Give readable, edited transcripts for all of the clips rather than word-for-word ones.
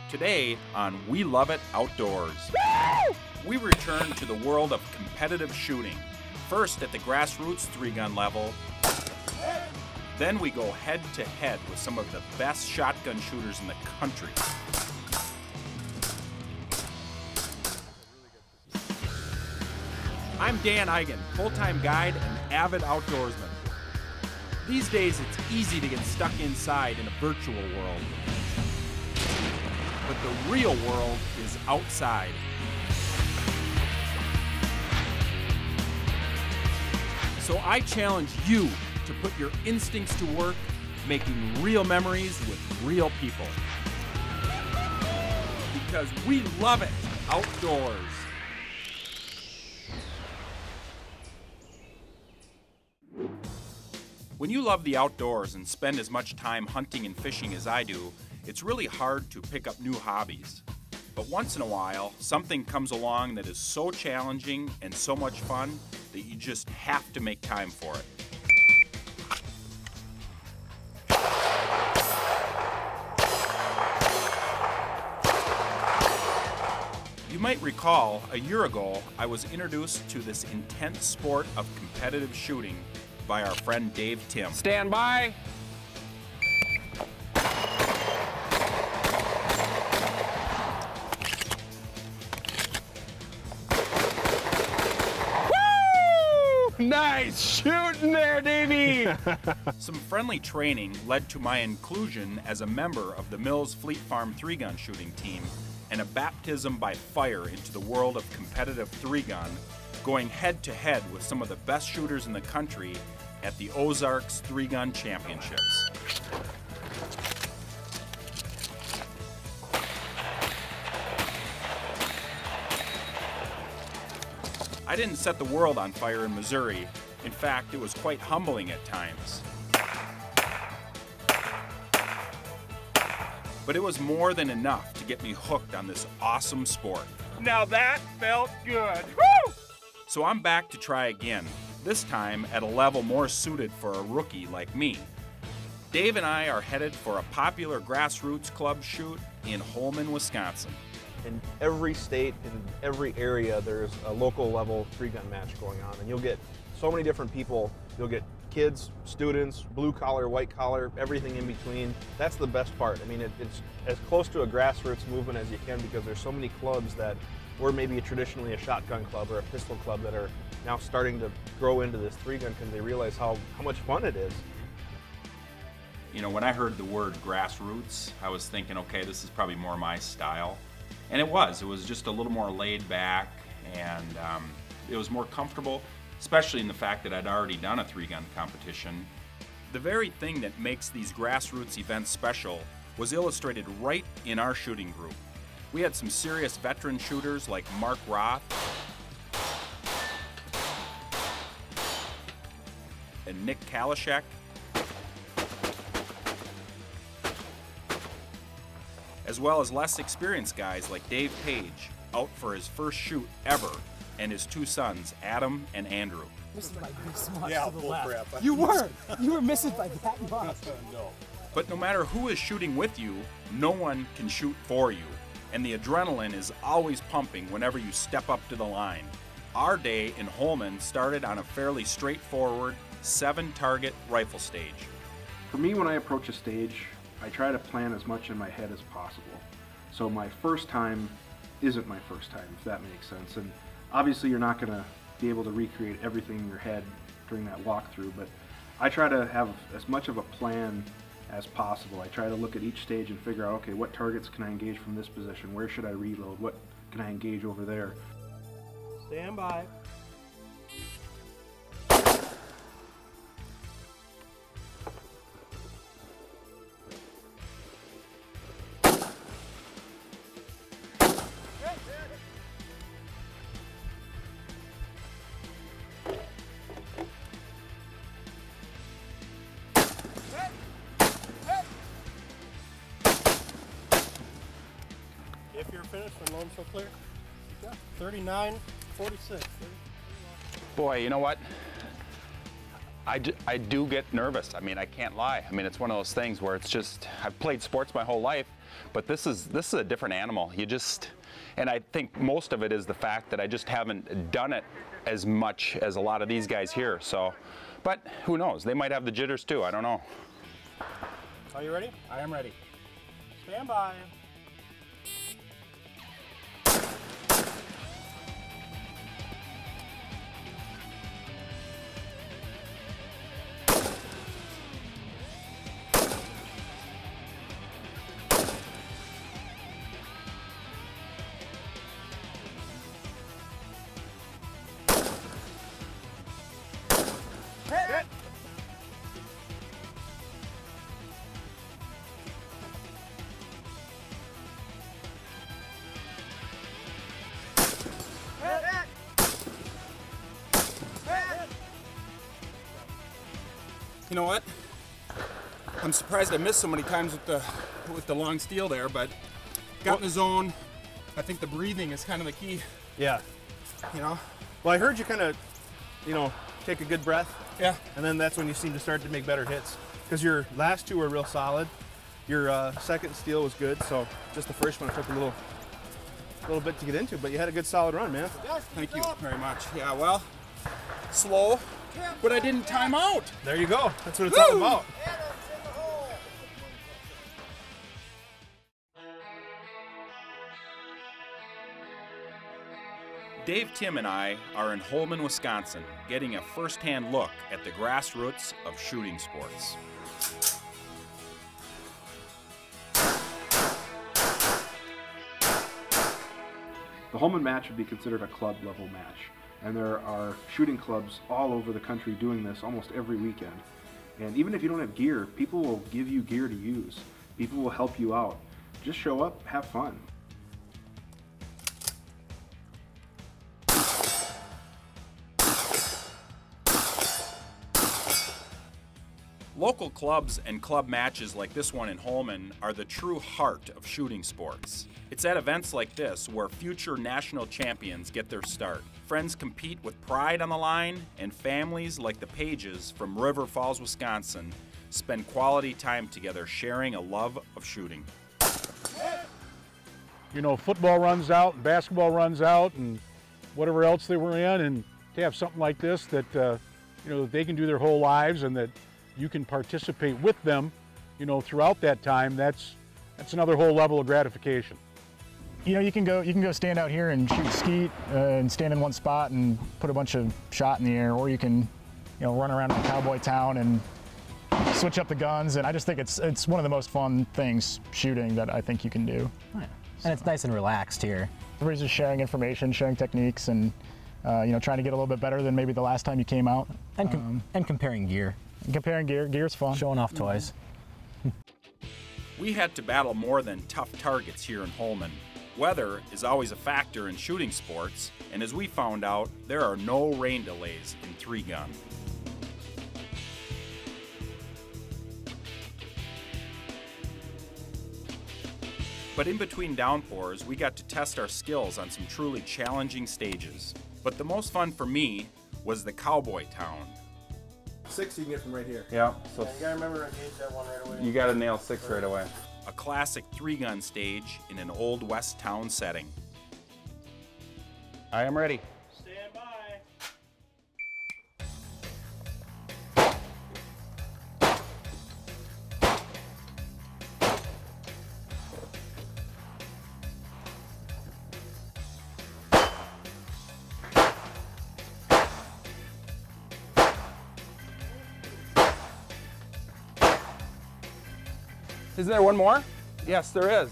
Today on We Love It Outdoors, we return to the world of competitive shooting. First at the Grassroots 3-gun level, then we go head to head with some of the best shotgun shooters in the country. I'm Dan Eigen, full-time guide and avid outdoorsman. These days it's easy to get stuck inside in a virtual world. But the real world is outside. So I challenge you to put your instincts to work, making real memories with real people. Because we love it outdoors. When you love the outdoors and spend as much time hunting and fishing as I do, it's really hard to pick up new hobbies. But once in a while, something comes along that is so challenging and so much fun that you just have to make time for it. You might recall, a year ago, I was introduced to this intense sport of competitive shooting by our friend Dave Tim. Stand by. Woo! Nice shooting there, Davey! Some friendly training led to my inclusion as a member of the Mills Fleet Farm 3-gun shooting team and a baptism by fire into the world of competitive 3-gun, going head-to-head with some of the best shooters in the country at the Ozarks 3-gun championships. I didn't set the world on fire in Missouri. In fact, it was quite humbling at times. But it was more than enough to get me hooked on this awesome sport. Now that felt good. Woo! So I'm back to try again, this time at a level more suited for a rookie like me. Dave and I are headed for a popular Grassroots club shoot in Holmen, Wisconsin. In every state, in every area, there's a local level 3-gun match going on, and you'll get so many different people. You'll get kids, students, blue collar, white collar, everything in between. That's the best part. I mean, it's as close to a grassroots movement as you can, because there's so many clubs that were maybe traditionally a shotgun club or a pistol club that are now starting to grow into this 3-gun because they realize how much fun it is. You know, when I heard the word grassroots, I was thinking, okay, this is probably more my style. And it was just a little more laid back, and it was more comfortable, especially in the fact that I'd already done a 3-gun competition. The very thing that makes these grassroots events special was illustrated right in our shooting group. We had some serious veteran shooters like Mark Roth and Nick Kalashek, as well as less experienced guys like Dave Page, out for his first shoot ever, and his 2 sons, Adam and Andrew. Missing by this much yeah, to the bull left. crap. You were missing by that much. No. But no matter who is shooting with you, no one can shoot for you. And the adrenaline is always pumping whenever you step up to the line. Our day in Holmen started on a fairly straightforward 7-target rifle stage. For me, when I approach a stage, I try to plan as much in my head as possible. So my first time isn't my first time, if that makes sense. And obviously you're not going to be able to recreate everything in your head during that walkthrough, but I try to have as much of a plan as possible. I try to look at each stage and figure out, okay, what targets can I engage from this position? Where should I reload? What can I engage over there? Stand by. If you're finished and loan so clear, 39-46. Boy, you know what? I do get nervous. I mean, I can't lie. I mean, it's one of those things where it's just, I've played sports my whole life, But this is a different animal. And I think most of it is the fact that I just haven't done it as much as a lot of these guys here. So, but who knows? They might have the jitters too. I don't know. Are you ready? I am ready. Stand by. You know what? I'm surprised I missed so many times with the long steel there, but got in the zone. I think the breathing is kind of the key. Yeah. You know? Well, I heard you kind of, take a good breath. Yeah. And then that's when you seem to start to make better hits. Because your last two were real solid. Your second steel was good, so just the first one took a little bit to get into, but you had a good solid run, man. Thank you very much. Yeah, well, slow, but I didn't time out. There you go. That's what it's all about. Dave, Tim, and I are in Holmen, Wisconsin, getting a first-hand look at the grassroots of shooting sports. The Holmen match would be considered a club level match, and there are shooting clubs all over the country doing this almost every weekend. And even if you don't have gear, people will give you gear to use. People will help you out. Just show up, have fun. Local clubs and club matches like this one in Holmen are the true heart of shooting sports. It's at events like this where future national champions get their start. Friends compete with pride on the line, and families like the Pages from River Falls, Wisconsin, spend quality time together sharing a love of shooting. You know, football runs out and basketball runs out and whatever else they were in, and to have something like this that, they can do their whole lives and that you can participate with them, throughout that time, that's another whole level of gratification. You can go stand out here and shoot skeet and stand in one spot and put a bunch of shot in the air, or you can, run around in a cowboy town and switch up the guns. And I just think it's one of the most fun things shooting that I think you can do. Oh, yeah. And it's nice and relaxed here. Everybody's just sharing information, sharing techniques, and trying to get a little bit better than maybe the last time you came out. And comparing gear. Comparing gear. Gear's fun. Showing off toys. We had to battle more than tough targets here in Holmen. Weather is always a factor in shooting sports, and as we found out, there are no rain delays in 3-gun. But in between downpours, we got to test our skills on some truly challenging stages. But the most fun for me was the cowboy town. 6 you can get from right here. Yeah, so You gotta remember to engage that one right away. you gotta nail 6 right away. A classic 3-gun stage in an old west town setting. I am ready. Stand by. Isn't there one more? Yes, there is.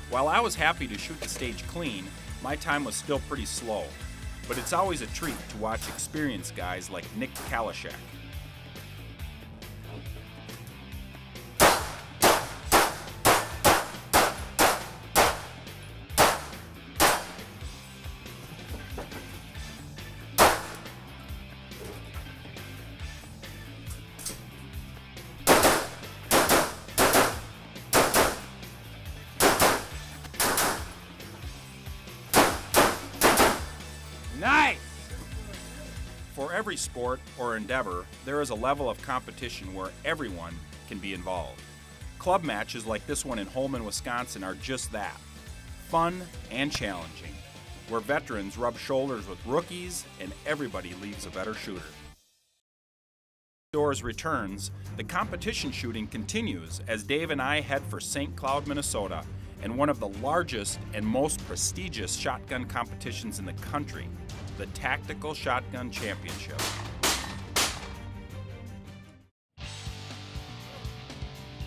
While I was happy to shoot the stage clean, my time was still pretty slow. But it's always a treat to watch experienced guys like Nick Kalashek. Nice! For every sport or endeavor, there is a level of competition where everyone can be involved. Club matches like this one in Holman, Wisconsin are just that. Fun and challenging, where veterans rub shoulders with rookies and everybody leaves a better shooter. Doors returns, the competition shooting continues as Dave and I head for St. Cloud, Minnesota, and one of the largest and most prestigious shotgun competitions in the country, the Tactical Shotgun Championship.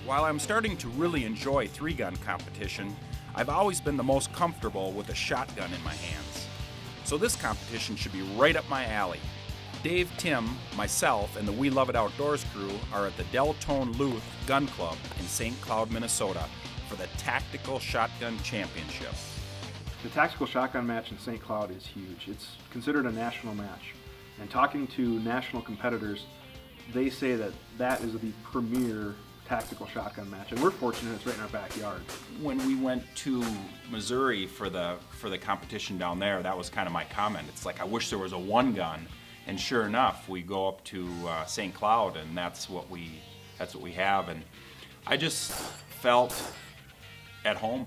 While I'm starting to really enjoy three-gun competition, I've always been the most comfortable with a shotgun in my hands. So this competition should be right up my alley. Dave, Tim, myself, and the We Love It Outdoors crew are at the Deltone Luth Gun Club in St. Cloud, Minnesota for the Tactical Shotgun Championship. The Tactical Shotgun match in St. Cloud is huge. It's considered a national match. And talking to national competitors, they say that that is the premier tactical shotgun match, and we're fortunate it's right in our backyard. When we went to Missouri for the competition down there, that was kind of my comment. It's like, I wish there was a one gun. And sure enough, we go up to St. Cloud, and that's what we have. And I just felt at home.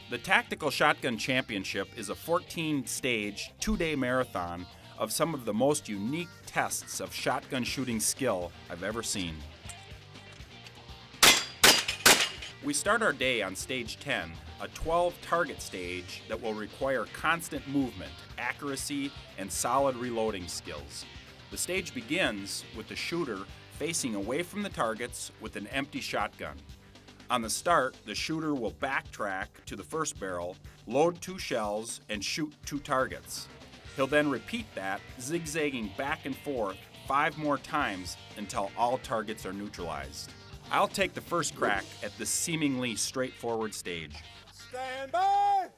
The Tactical Shotgun Championship is a 14-stage, 2-day marathon of some of the most unique tests of shotgun shooting skill I've ever seen. We start our day on stage 10, a 12-target stage that will require constant movement, accuracy, and solid reloading skills. The stage begins with the shooter facing away from the targets with an empty shotgun. On the start, the shooter will backtrack to the first barrel, load 2 shells, and shoot 2 targets. He'll then repeat that, zigzagging back and forth 5 more times until all targets are neutralized. I'll take the first crack at this seemingly straightforward stage. Stand by!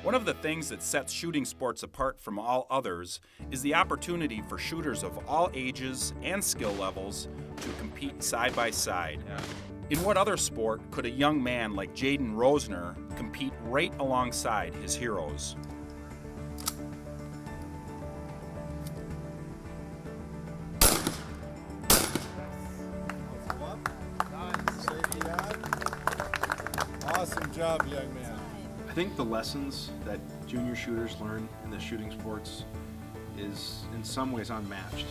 One of the things that sets shooting sports apart from all others is the opportunity for shooters of all ages and skill levels to compete side by side. In what other sport could a young man like Jaden Rosner compete right alongside his heroes? Awesome job, young man. I think the lessons that junior shooters learn in the shooting sports is in some ways unmatched.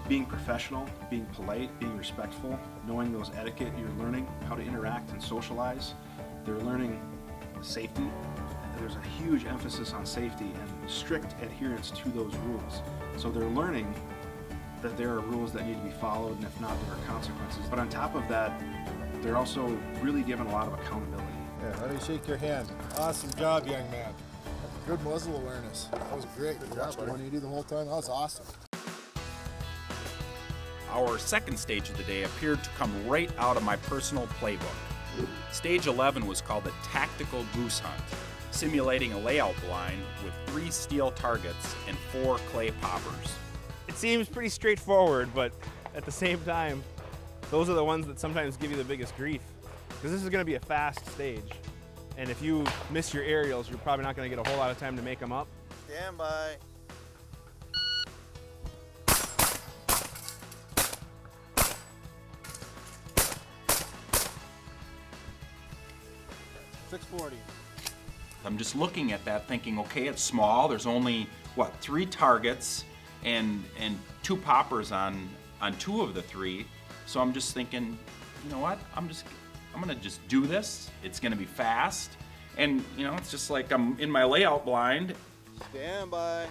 Being professional, being polite, being respectful, knowing those etiquette, you're learning how to interact and socialize. They're learning safety. There's a huge emphasis on safety and strict adherence to those rules. So they're learning that there are rules that need to be followed, and if not, there are consequences. But on top of that, they're also really given a lot of accountability. Yeah, let me shake your hand. Awesome job, young man. Good muzzle awareness. That was great. Good job, 180 the whole time. That was awesome. Our second stage of the day appeared to come right out of my personal playbook. Stage 11 was called the Tactical Goose Hunt, simulating a layout blind with 3 steel targets and 4 clay poppers. It seems pretty straightforward, but at the same time, those are the ones that sometimes give you the biggest grief. Because this is going to be a fast stage. And if you miss your aerials, you're probably not going to get a whole lot of time to make them up. Stand by. .640. I'm just looking at that thinking, okay, it's small. There's only, what, 3 targets and 2 poppers on 2 of the 3. So I'm just thinking, you know what? I'm gonna just do this. It's gonna be fast. And you know, it's just like I'm in my layout blind. Stand by.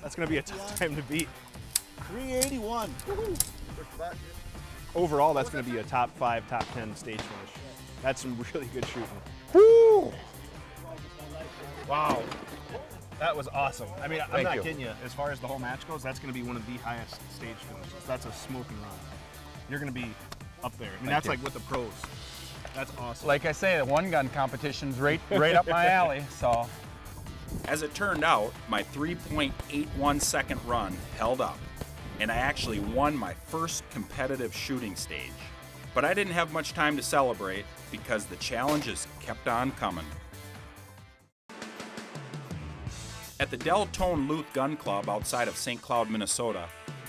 That's going to be a tough time to beat. 381. Overall, that's going to be a top 5, top 10 stage finish. That's some really good shooting. Woo! Wow. That was awesome. I mean, I'm not you. kidding you. As far as the whole match goes, that's going to be one of the highest stage finishes. That's a smoking run. You're going to be up there. I mean, that's like with the pros. That's awesome. Like I say, the one gun competition's right up my alley, so. As it turned out, my 3.81 second run held up, and I actually won my first competitive shooting stage. But I didn't have much time to celebrate because the challenges kept on coming. At the Del Tone Luth Gun Club outside of St. Cloud, Minnesota,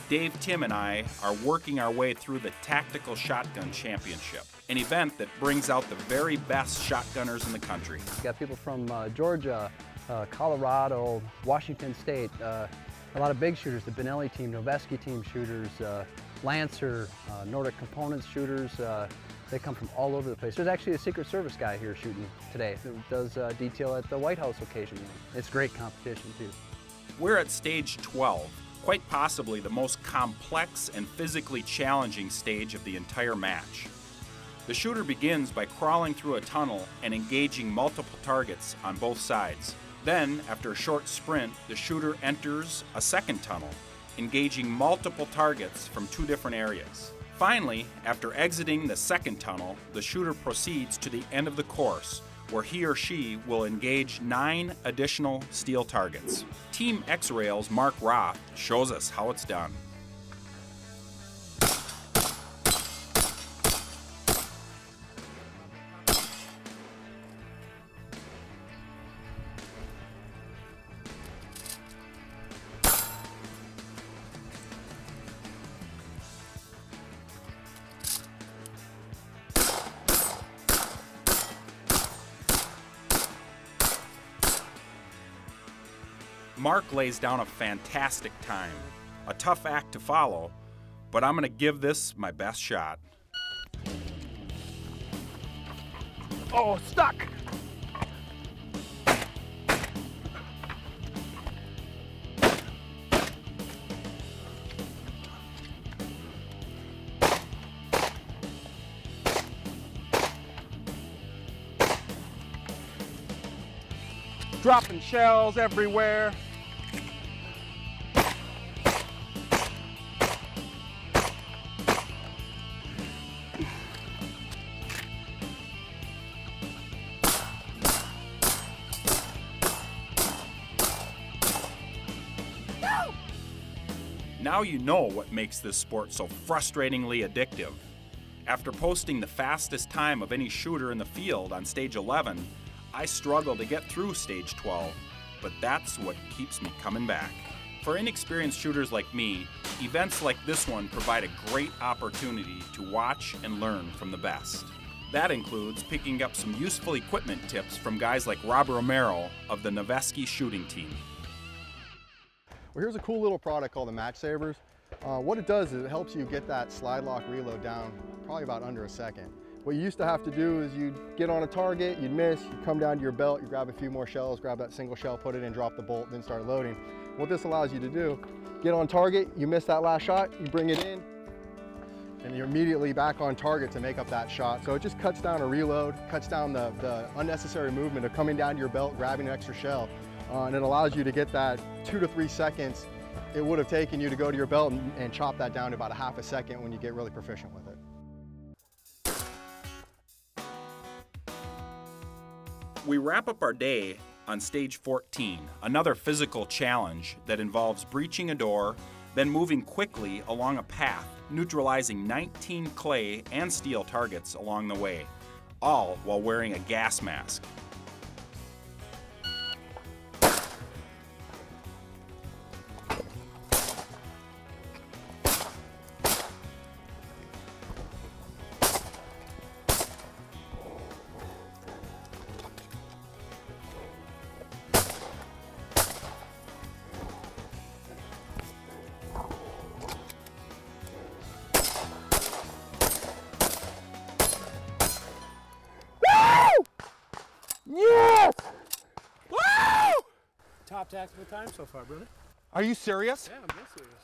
Dave, Tim, and I are working our way through the Tactical Shotgun Championship, an event that brings out the very best shotgunners in the country. We got people from Georgia, Colorado, Washington State, a lot of big shooters, the Benelli team, Noveski team shooters, Lancer, Nordic Components shooters. They come from all over the place. There's actually a Secret Service guy here shooting today that does detail at the White House occasionally. It's great competition too. We're at stage 12, quite possibly the most complex and physically challenging stage of the entire match. The shooter begins by crawling through a tunnel and engaging multiple targets on both sides. Then, after a short sprint, the shooter enters a second tunnel, engaging multiple targets from 2 different areas. Finally, after exiting the second tunnel, the shooter proceeds to the end of the course, where he or she will engage 9 additional steel targets. Team X-Rail's Mark Roth shows us how it's done. Mark lays down a fantastic time. A tough act to follow, but I'm going to give this my best shot. Oh, stuck! Dropping shells everywhere. Now you know what makes this sport so frustratingly addictive. After posting the fastest time of any shooter in the field on stage 11, I struggle to get through stage 12, but that's what keeps me coming back. For inexperienced shooters like me, events like this one provide a great opportunity to watch and learn from the best. That includes picking up some useful equipment tips from guys like Rob Romero of the Noveski shooting team. Well, here's a cool little product called the Match Savers. What it does is it helps you get that slide lock reload down probably about under a second. What you used to have to do is you'd get on a target, you'd miss, you'd come down to your belt, you grab a few more shells, grab that single shell, put it in, drop the bolt, then start loading. What this allows you to do, get on target, you miss that last shot, you bring it in, and you're immediately back on target to make up that shot. So it just cuts down a reload, cuts down the unnecessary movement of coming down to your belt, grabbing an extra shell, and it allows you to get that 2 to 3 seconds it would have taken you to go to your belt and chop that down to about a half a second when you get really proficient with it. We wrap up our day on stage 14, another physical challenge that involves breaching a door, then moving quickly along a path, neutralizing 19 clay and steel targets along the way, all while wearing a gas mask. Top tactical time so far, brother. Are you serious? Yeah, I'm dead serious.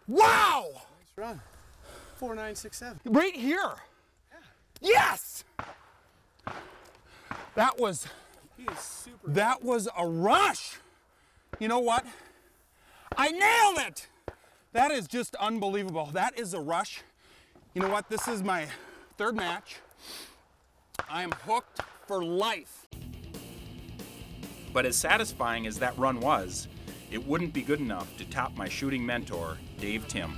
Wow! Nice run. 4967. Right here. Yes! That was a rush. You know what? I nailed it! That is just unbelievable. That is a rush. You know what? This is my third match. I am hooked for life. But as satisfying as that run was, it wouldn't be good enough to top my shooting mentor, Dave Tim.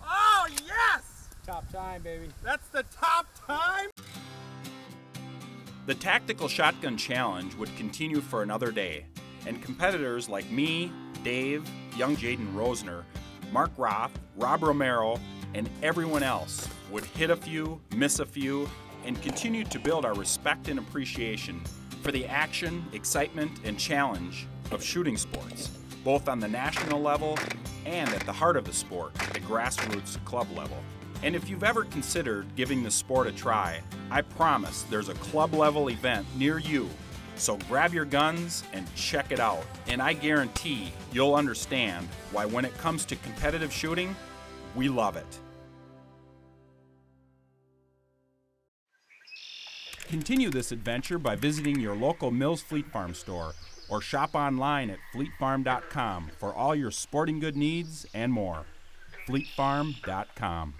Oh, yes! Top time, baby. That's the top time? The Tactical Shotgun Challenge would continue for another day, and competitors like me, Dave, young Jaden Rosner, Mark Roth, Rob Romero, and everyone else would hit a few, miss a few, and continue to build our respect and appreciation for the action, excitement, and challenge of shooting sports, both on the national level and at the heart of the sport, the grassroots club level. And if you've ever considered giving the sport a try, I promise there's a club level event near you. So grab your guns and check it out. And I guarantee you'll understand why when it comes to competitive shooting, we love it. Continue this adventure by visiting your local Mills Fleet Farm store or shop online at fleetfarm.com for all your sporting good needs and more. fleetfarm.com.